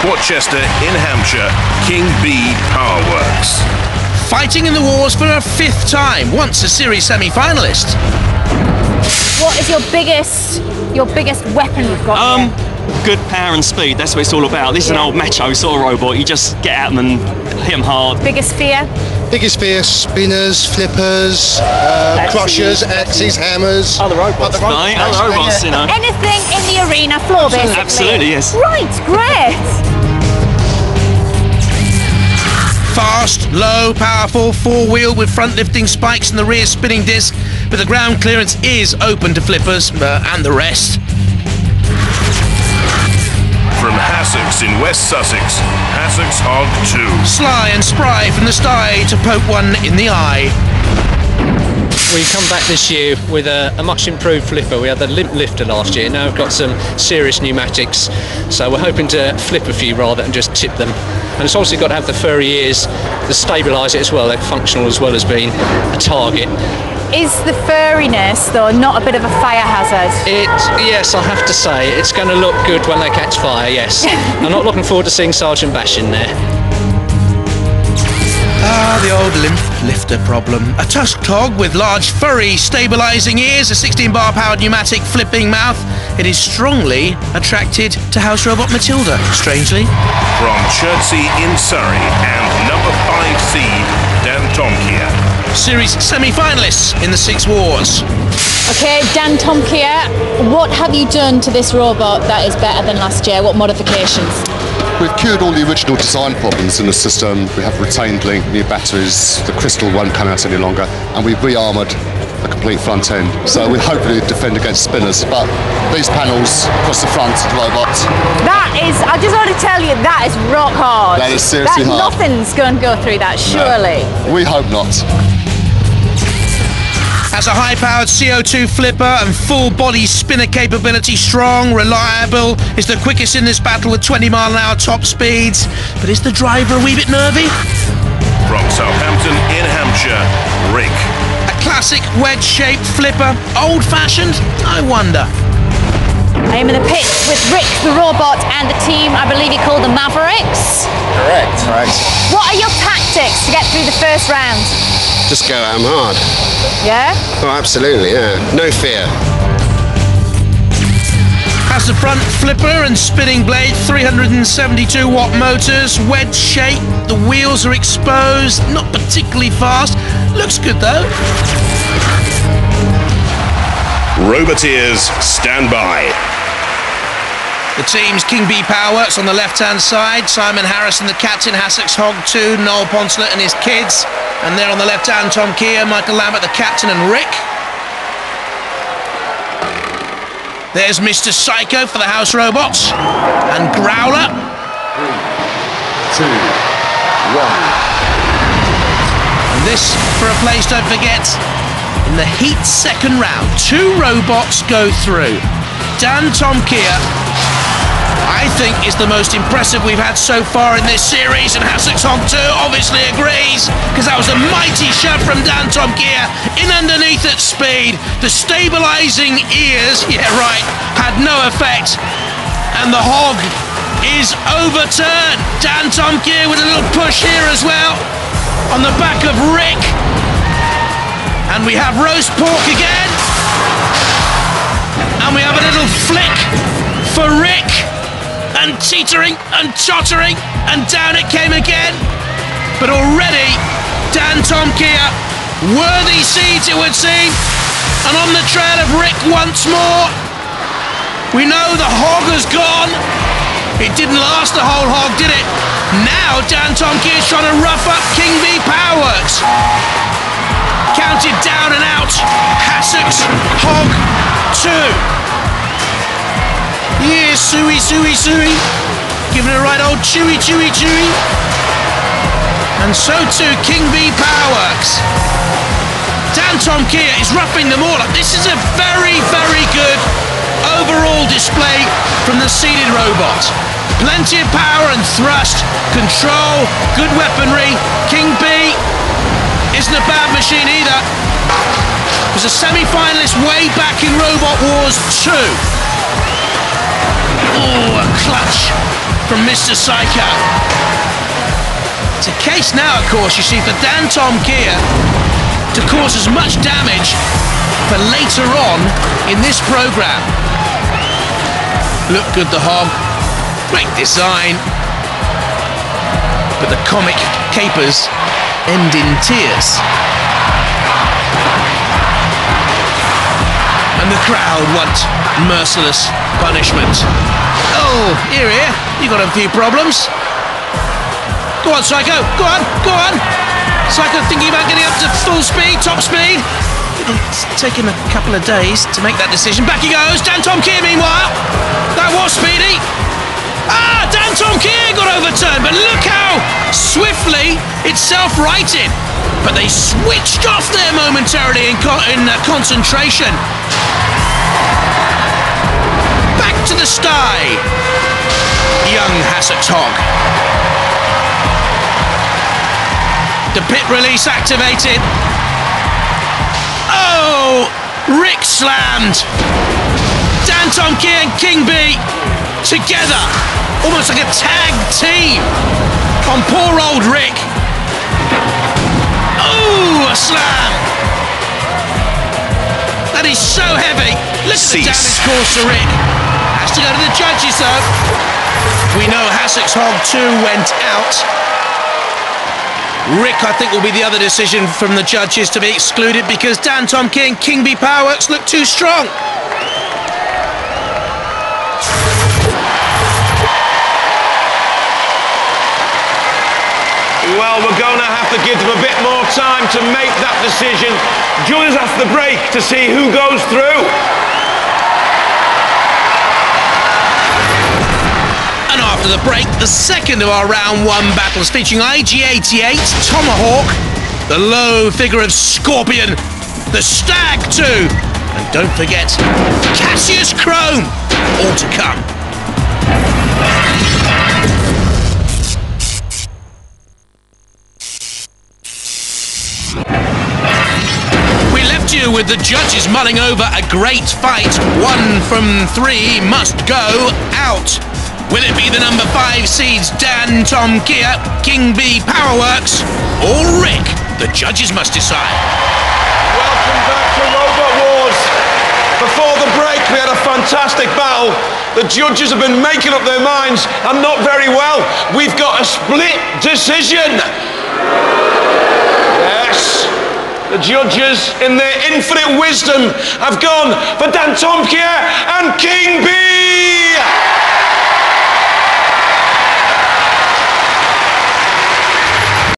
Worcester in Hampshire, King B Powerworks. Fighting in the wars for a 5th time, once a series semi-finalist. What is your biggest weapon you've got here? Good power and speed, that's what it's all about. This is an old macho sort of robot. You just get at them and hit them hard. Biggest fear? Biggest fear, spinners, flippers, crushers, axes, hammers. Other robots, other robots, you know. Anything in the arena floor, basically? Absolutely, yes. Right, great. Fast, low, powerful, 4-wheel with front lifting spikes and the rear spinning disc, but the ground clearance is open to flippers and the rest. From Hassocks in West Sussex, Hassocks Hog 2. Sly and spry from the sty to poke one in the eye. We come back this year with a much improved flipper. We had the limp lifter last year. Now we've got some serious pneumatics, so we're hoping to flip a few rather than just tip them. And it's obviously got to have the furry ears to stabilise it as well. They're functional as well as being a target. Is the furriness, though, not a bit of a fire hazard? Yes, I have to say, it's going to look good when they catch fire, yes. I'm not looking forward to seeing Sergeant Bash in there. Ah, the old limp lifter problem. A tusked hog with large furry stabilising ears, a 16-bar powered pneumatic flipping mouth. It is strongly attracted to house robot Matilda, strangely. From Chertsey in Surrey and number 5 seed, Dantomkia. Series semi-finalists in the 6 wars. Okay, Dantomkia, what have you done to this robot that is better than last year? What modifications? We've cured all the original design problems in the system. We have retained link, new batteries, the crystal won't come out any longer, and we've re-armoured the complete front end. So we hopefully defend against spinners, but these panels across the front of the robot. That is, I just want to tell you, that is rock hard. That is seriously hard. Nothing's going to go through that, surely. No, we hope not. Has a high-powered CO2 flipper and full-body spinner capability, strong, reliable, is the quickest in this battle with 20-mile-an-hour top speeds. But is the driver a wee bit nervy? From Southampton in Hampshire, Rick. A classic wedge-shaped flipper, old-fashioned, I wonder. I am in the pit with Rick, the robot, and the team, I believe you call the Mavericks. Correct. Right. What are your tactics to get through the first round? Just go at them hard. Yeah? Oh, absolutely, yeah. No fear. Has the front flipper and spinning blade, 372-watt motors, wedge shape, the wheels are exposed, not particularly fast. Looks good though. Roboteers, stand by. The team's King B Powerworks on the left-hand side, Simon Harrison, the captain, Hassocks Hog 2, Noel Poncelet and his kids. And there on the left-hand, Dantomkia, Michael Lambert, the captain, and Rick. There's Mr. Psycho for the house robots. And Growler. 3, 2, 1. And this for a place, don't forget, in the heat second round. 2 robots go through. Dantomkia, I think, is the most impressive we've had so far in this series, and Hassocks Hog 2 obviously agrees, because that was a mighty shove from Dantomkia in underneath at speed. The stabilising ears, yeah right, had no effect, and the hog is overturned. Dantomkia with a little push here as well, on the back of Rick, and we have roast pork again, and we have a little flick for Rick, and teetering and tottering, and down it came again. But already, Dantomkia, worthy seeds it would seem, and on the trail of Rick once more. We know the hog has gone. It didn't last the whole hog, did it? Now Dantomkia is trying to rough up King B Powerworks. Counted down and out, Hassocks Hog 2. Yeah, suey, suey, suey. Giving it a right old chewy, chewy, chewy. And so too King B Powerworks. Dantomkia is roughing them all up. This is a very, very good overall display from the seated robot. Plenty of power and thrust, control, good weaponry. King B isn't a bad machine either. Was a semi-finalist way back in Robot Wars 2. Oh, a clutch from Mr. Psycho. It's a case now, of course, you see, for Dantomkia to cause as much damage for later on in this programme. Look good, the hog. Great design. But the comic capers end in tears. And the crowd want merciless punishment. Oh, here, you got a few problems. Go on, Psycho, go on. Psycho thinking about getting up to full speed, top speed. It's taken a couple of days to make that decision. Back he goes, Dantomkia meanwhile. That was speedy. Dantomkia got overturned, but look how swiftly it's self-righted. But they switched off there momentarily in concentration. Back to the sky. Young Hassocks hog. The pit release activated. Oh, Rick slammed. Dantomkia and King B together, almost like a tag team on poor old Rick. Oh, a slam. That is so heavy. Look at the damage caused to Rick. Has to go to the judges though. We know Hassocks hog 2 went out. Rick, I think, will be the other decision from the judges to be excluded because Dantomkia and King B Powerworks look too strong. Well, we're going to have to give them a bit more time to make that decision. Judges after the break to see who goes through. And after the break, the second of our round 1 battles featuring IG-88, Tomahawk, the low figure of Scorpion, the Stag 2, and don't forget, Cassius Chrome, all to come. We left you with the judges mulling over a great fight. 1 from 3 must go out. Will it be the number 5 seeds Dantomkia, King B Powerworks, or Rick? The judges must decide. Welcome back to Robot Wars. Before the break, we had a fantastic battle. The judges have been making up their minds, and not very well. We've got a split decision. Yes. The judges, in their infinite wisdom, have gone for Dantomkia and King